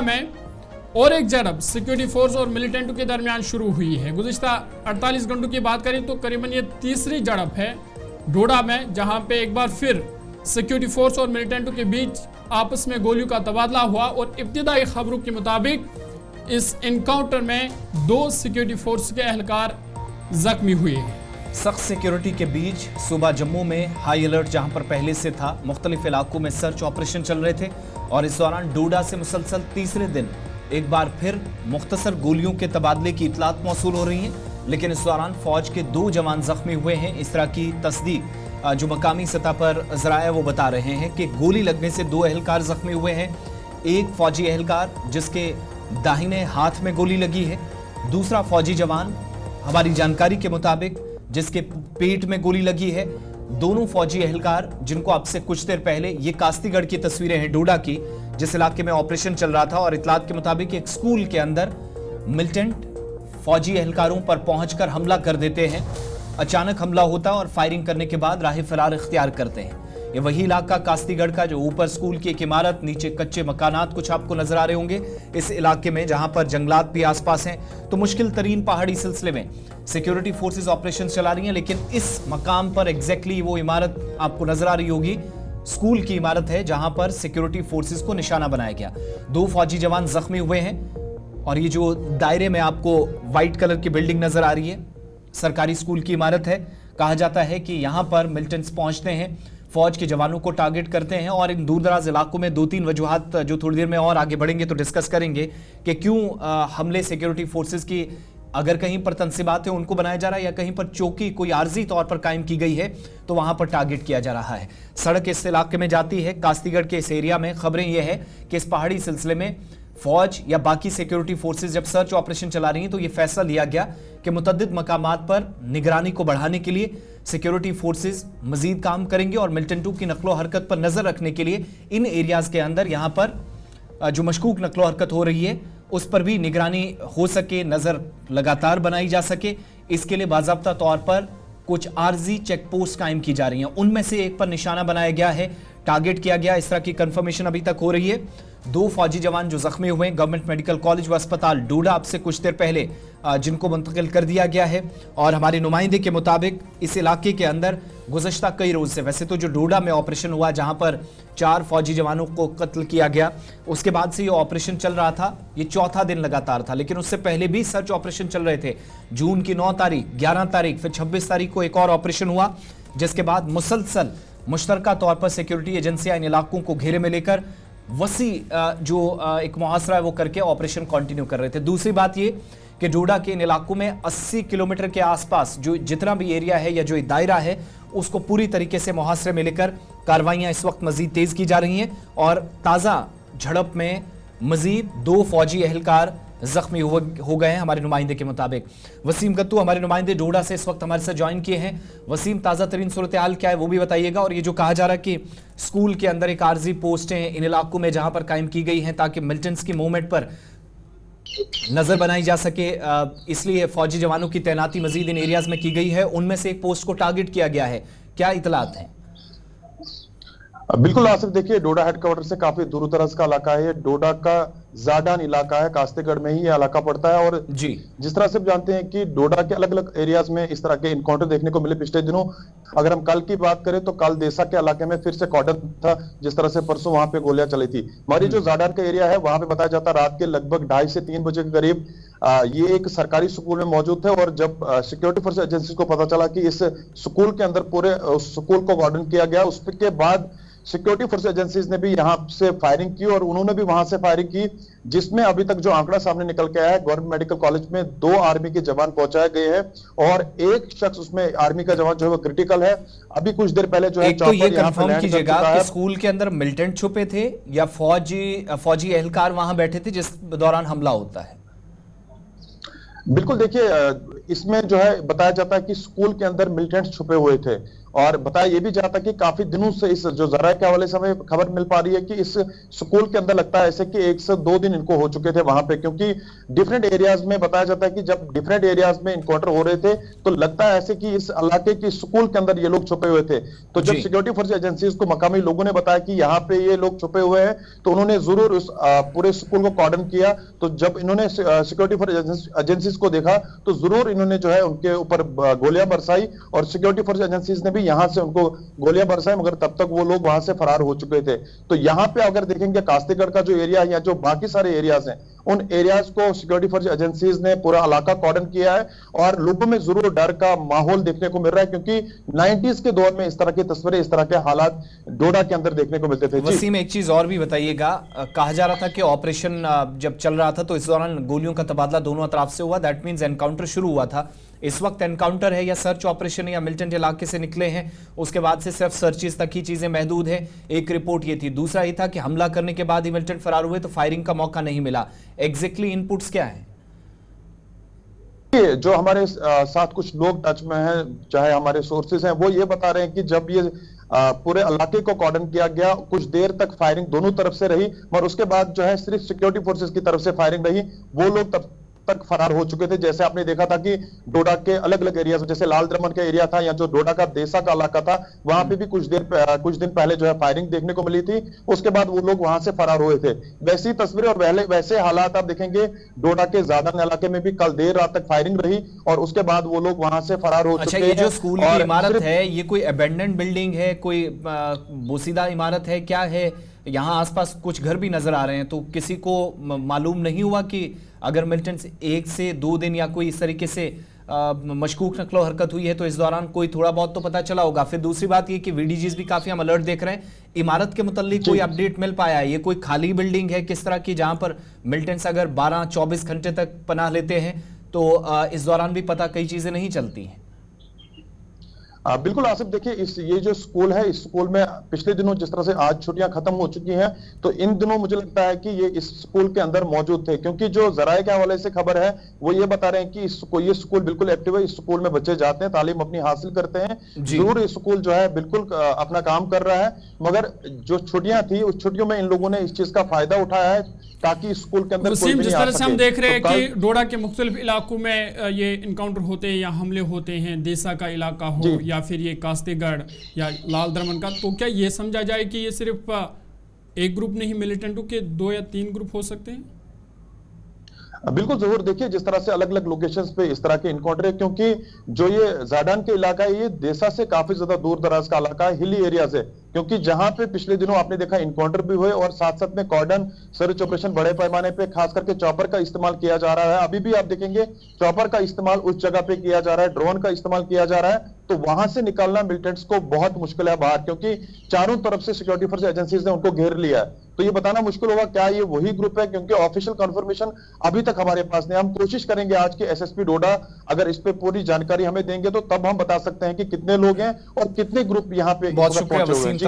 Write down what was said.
में और एक झड़प सिक्योरिटी फोर्स और मिलिटेंटों के दरमियान शुरू हुई है। गुज़िश्ता 48 घंटों की बात करें तो करीबन ये तीसरी झड़प है डोडा में, जहां पे एक बार फिर सिक्योरिटी फोर्स और मिलिटेंटों के बीच आपस में गोलियों का तबादला हुआ और इब्तिदाई खबरों के मुताबिक इस इनकाउंटर में 2 सिक्योरिटी फोर्स के एहलकार जख्मी हुए हैं। सख्त सिक्योरिटी के बीच सुबह जम्मू में हाई अलर्ट जहां पर पहले से था, मुख्तलिफ इलाकों में सर्च ऑपरेशन चल रहे थे और इस दौरान डोडा से मुसलसल तीसरे दिन एक बार फिर मुख्तसर गोलियों के तबादले की इतलात मौसूल हो रही हैं। लेकिन इस दौरान फौज के 2 जवान जख्मी हुए हैं। इस तरह की तस्दीक जो मकामी सतह पर जराया वो बता रहे हैं कि गोली लगने से 2 एहलकार जख्मी हुए हैं। एक फौजी एहलकार जिसके दाहिने हाथ में गोली लगी है, दूसरा फौजी जवान हमारी जानकारी के मुताबिक जिसके पेट में गोली लगी है। दोनों फौजी एहलकार जिनको अब से कुछ देर पहले, ये कास्तीगढ़ की तस्वीरें हैं डोडा की, जिस इलाके में ऑपरेशन चल रहा था और इतलात के मुताबिक एक स्कूल के अंदर मिलिटेंट फौजी एहलकारों पर पहुंचकर हमला कर देते हैं। अचानक हमला होता है और फायरिंग करने के बाद राह फरार इख्तियार करते हैं। ये वही इलाका कास्तीगढ़ का जो ऊपर स्कूल की एक इमारत, नीचे कच्चे मकानात कुछ आपको नजर आ रहे होंगे इस इलाके में, जहां पर जंगलात भी आसपास हैं। तो मुश्किल तरीन पहाड़ी सिलसिले में सिक्योरिटी फोर्सेस ऑपरेशन चला रही हैं, लेकिन इस मकाम पर एग्जैक्टली वो इमारत आपको नजर आ रही होगी, स्कूल की इमारत है जहां पर सिक्योरिटी फोर्सेस को निशाना बनाया गया। 2 फौजी जवान जख्मी हुए हैं और ये जो दायरे में आपको व्हाइट कलर की बिल्डिंग नजर आ रही है, सरकारी स्कूल की इमारत है। कहा जाता है कि यहां पर मिलिटेंट्स पहुंचते हैं, फौज के जवानों को टारगेट करते हैं और इन दूरदराज इलाकों में 2-3 वजूहात जो थोड़ी देर में और आगे बढ़ेंगे तो डिस्कस करेंगे कि क्यों हमले सिक्योरिटी फोर्सेस की, अगर कहीं पर तंसीबात है उनको बनाया जा रहा है या कहीं पर चौकी कोई आर्जी तौर पर कायम की गई है तो वहां पर टारगेट किया जा रहा है। सड़क इस इलाके में जाती है, कास्तीगढ़ के इस एरिया में। खबरें यह है कि इस पहाड़ी सिलसिले में फौज या बाकी सिक्योरिटी फोर्सेस जब सर्च ऑपरेशन चला रही हैं तो यह फैसला लिया गया कि मुतअद्दिद मकामात पर निगरानी को बढ़ाने के लिए सिक्योरिटी फोर्सेस मजीद काम करेंगे और मिलिटेंटों की नकलो हरकत पर नजर रखने के लिए इन एरियाज के अंदर यहां पर जो मशकूक नकलो हरकत हो रही है उस पर भी निगरानी हो सके, नजर लगातार बनाई जा सके। इसके लिए बाज़ाब्ता तौर पर कुछ आर्जी चेक पोस्ट कायम की जा रही हैं। उनमें से एक पर निशाना बनाया गया है, टारगेट किया गया, इस तरह की कंफर्मेशन अभी तक हो रही है। 2 फौजी जवान जो जख्मी हुए गवर्नमेंट मेडिकल कॉलेज व अस्पताल डोडा अब से कुछ देर पहले जिनको मुंतकिल कर दिया गया है। और हमारे नुमाइंदे के मुताबिक इस इलाके के अंदर गुज़श्ता कई रोज से, वैसे तो जो डोडा में ऑपरेशन हुआ जहां पर 4 फौजी जवानों को कत्ल किया गया, उसके बाद से ये ऑपरेशन चल रहा था, ये चौथा दिन लगातार था। लेकिन उससे पहले भी सर्च ऑपरेशन चल रहे थे। जून की 9 तारीख, 11 तारीख, फिर 26 तारीख को एक और ऑपरेशन हुआ, जिसके बाद मुसलसल मुश्तरका तौर पर सिक्योरिटी एजेंसियां इन इलाकों को घेरे में लेकर वसी जो एक मुहासरा है वो करके ऑपरेशन कंटिन्यू कर रहे थे। दूसरी बात ये कि डोडा के इन इलाकों में 80 किलोमीटर के आसपास जो जितना भी एरिया है या जो दायरा है उसको पूरी तरीके से मुहासरे में लेकर कार्रवाइयां इस वक्त मजीद तेज की जा रही हैं और ताज़ा झड़प में मजीद 2 फौजी एहलकार जख्मी हो गए हैं हमारे नुमाइंदे के मुताबिक। वसीम गत्तू हमारे नुमाइंदे डोडा से इस वक्त हमारे साथ ज्वाइन किए हैं। वसीम, ताज़ा तरीन सूरत हाल क्या है वो भी बताइएगा। और ये जो कहा जा रहा है कि स्कूल के अंदर एक आर्जी पोस्टें इन इलाकों में जहां पर कायम की गई हैं ताकि मिलिटेंट्स की मूवमेंट पर नजर बनाई जा सके, इसलिए फौजी जवानों की तैनाती मजीद इन एरियाज में की गई है, उनमें से एक पोस्ट को टारगेट किया गया है, क्या इतलात हैं? बिल्कुल आसिफ, देखिए डोडा हेडक्वार्टर से काफी दूर दराज का इलाका है। डोडा का जाडान इलाका है, कास्तीगढ़ में ही ये इलाका पड़ता है। और जी जिस तरह से आप जानते हैं कि डोडा के अलग अलग एरियाज में इस तरह के इनकाउंटर देखने को मिले पिछले दिनों। अगर हम कल की बात करें तो कल देसा के इलाके में फिर से कॉर्डन था, जिस तरह से परसों वहां पे गोलियां चली थी। हमारी जो जाडान का एरिया है वहां पे बताया जाता है रात के लगभग 2:30 से 3 बजे के करीब ये एक सरकारी स्कूल में मौजूद थे और जब सिक्योरिटी फोर्स एजेंसी को पता चला कि इस स्कूल के अंदर पूरे स्कूल को वार्डन किया गया, उसके बाद सिक्योरिटी फोर्स एजेंसीज ने भी यहां से फायरिंग की और उन्होंने भी वहां से फायरिंग की, जिसमें अभी तक जो आंकड़ा सामने निकल के आया है, गवर्नमेंट मेडिकल कॉलेज में 2 आर्मी के जवान पहुंचाए गए हैं और एक शख्स उसमें आर्मी का जवान जो है वो क्रिटिकल है। अभी कुछ देर पहले जो है तो ये कंफर्म कीजिएगा कि स्कूल के अंदर मिलिटेंट छुपे थे या फौजी एहलकार वहां बैठे थे जिस दौरान हमला होता है? बिल्कुल, देखिए इसमें जो है बताया जाता है कि स्कूल के अंदर मिलिटेंट्स छुपे हुए थे और बताया ये भी जाता कि काफी दिनों से इस जो जरा के हवाले से हमें खबर मिल पा रही है कि इस स्कूल के अंदर लगता है ऐसे कि 1 से 2 दिन इनको हो चुके थे वहां पे, क्योंकि डिफरेंट एरियाज में बताया जाता है कि जब डिफरेंट एरियाज में इनकाउंटर हो रहे थे तो लगता है ऐसे कि इस इलाके की स्कूल के अंदर ये लोग छुपे हुए थे। तो जब सिक्योरिटी फोर्स एजेंसीज को मकामी लोगों ने बताया कि यहाँ पे ये लोग छुपे हुए हैं तो उन्होंने जरूर उस पूरे स्कूल को कॉर्डन किया। तो जब इन्होंने सिक्योरिटी फोर्स एजेंसीज को देखा तो जरूर इन्होंने जो है उनके ऊपर गोलियां बरसाई और सिक्योरिटी फोर्स एजेंसीज ने भी यहां से उनको गोलियां बरसाई, मगर तब तक वो लोग वहां से फरार हो चुके थे। तो यहां पे अगर देखेंगे कास्तीगढ़ का जो एरिया है या जो बाकी सारे एरियाज हैं उन एरियाज को सिक्योरिटी फोर्स एजेंसीज ने पूरा इलाका कॉर्डन किया है और लोगों में जरूर डर का माहौल देखने को मिल रहा है, क्योंकि 90s के दौर में इस तरह की तस्वीरें, इस तरह के हालात डोडा के अंदर देखने को मिलते थे। वसीम, एक चीज और भी बताइएगा, कहा जा रहा था कि ऑपरेशन जब चल रहा था तो इस दौरान गोलियों का तबादला दोनों तरफ से हुआ, दैट मींस एनकाउंटर शुरू हुआ था। इस वक्त एनकाउंटर है या सर्च ऑपरेशन या मिलिटेंट इलाके से निकले हैं, उसके बाद से सिर्फ सर्चिस तक ही चीजें महदूद है? एक रिपोर्ट ये थी, दूसरा ये था कि हमला करने के बाद ही मिलिटेंट फरार हुए तो फायरिंग का मौका नहीं मिला। एग्जैक्टली इनपुट्स क्या है? जो हमारे साथ कुछ लोग टच में हैं, चाहे हमारे सोर्सेज हैं, वो ये बता रहे हैं कि जब ये पूरे इलाके को कॉर्डन किया गया, कुछ देर तक फायरिंग दोनों तरफ से रही, मगर उसके बाद जो है सिर्फ सिक्योरिटी फोर्सेस की तरफ से फायरिंग रही। वो लोग तब तक फरार हो चुके थे। जैसे आपने देखा था कि डोडा के अलग अलग एरिया, जैसे लाल दमन का एरिया था या जो डोडा का देसा का इलाका था, वहां पे भी कुछ दिन पहले जो है फायरिंग देखने को मिली थी। उसके बाद वो लोग वहां से फरार हुए थे। वैसी तस्वीरें और वैसे हालात आप देखेंगे डोडा के जादन इलाके में भी कल देर रात तक फायरिंग रही और उसके बाद वो लोग वहां से फरार हो चुके हैं। ये जो स्कूल की इमारत है, ये कोई अबेंडन्ड बिल्डिंग है, कोई बोसीदा इमारत है, क्या है? यहाँ आसपास कुछ घर भी नजर आ रहे हैं, तो किसी को मालूम नहीं हुआ कि अगर मिलिटेंट्स 1 से 2 दिन या कोई इस तरीके से मशकूक नकलो हरकत हुई है तो इस दौरान कोई थोड़ा बहुत तो पता चला होगा? फिर दूसरी बात ये कि वीडीजीज भी काफी हम अलर्ट देख रहे हैं, इमारत के मुताल्लिक कोई अपडेट मिल पाया है? ये कोई खाली बिल्डिंग है किस तरह की, जहां पर मिलिटेंट्स अगर 12-24 घंटे तक पनाह लेते हैं तो इस दौरान भी पता कई चीजें नहीं चलती हैं? बिल्कुल आसिफ, देखिए ये जो स्कूल है, इस स्कूल में पिछले दिनों जिस तरह से आज छुट्टियां खत्म हो चुकी हैं तो इन दिनों मुझे लगता है कि ये इस स्कूल के अंदर मौजूद थे, क्योंकि जो जराये के हवाले से खबर है वो ये बता रहे हैं कि ये स्कूल बिल्कुल एक्टिव है। इस स्कूल में बच्चे जाते हैं, तालीम अपनी हासिल करते हैं, जरूर ये स्कूल जो है बिल्कुल अपना काम कर रहा है, मगर जो छुट्टियां थी उस छुट्टियों में इन लोगों ने इस चीज का फायदा उठाया है ताकि स्कूल के अंदर कोई भी नहीं आ सके। जिस तरह से हम देख रहे हैं कि डोडा के मुख्तलिफ इलाकों में ये इनकाउंटर होते हैं या हमले होते हैं, देसा का इलाका हो या फिर ये कास्तेगढ़ या लाल दमन का, तो क्या ये समझा जाए कि ये सिर्फ एक ग्रुप नहीं, मिलिटेंटों के 2 या 3 ग्रुप हो सकते हैं? बिल्कुल जरूर, देखिए जिस तरह से अलग अलग लोकेशंस पे इस तरह के इनकाउंटर है, क्योंकि जो ये जाडान के इलाका है ये देसा से काफी ज्यादा दूर दराज का इलाका है, हिली एरियाज है, क्योंकि जहां पे पिछले दिनों आपने देखा इनकाउंटर भी हुए और साथ साथ में कॉर्डन सर्च ऑपरेशन बड़े पैमाने पे खास करके चॉपर का इस्तेमाल किया जा रहा है। अभी भी आप देखेंगे चॉपर का इस्तेमाल उस जगह पे किया जा रहा है, ड्रोन का इस्तेमाल किया जा रहा है, तो वहां से निकालना मिलिटेंट्स को बहुत मुश्किल है बाहर, क्योंकि चारों तरफ से सिक्योरिटी फोर्स एजेंसीज ने उनको घेर लिया है। तो ये बताना मुश्किल होगा क्या ये वही ग्रुप है, क्योंकि ऑफिशियल कंफर्मेशन अभी तक हमारे पास नहीं। हम कोशिश करेंगे आज के एसएसपी डोडा अगर इस पे पूरी जानकारी हमें देंगे तो तब हम बता सकते हैं कि कितने लोग हैं और कितने ग्रुप यहाँ पे। बहुत शुक्रिया वसीम।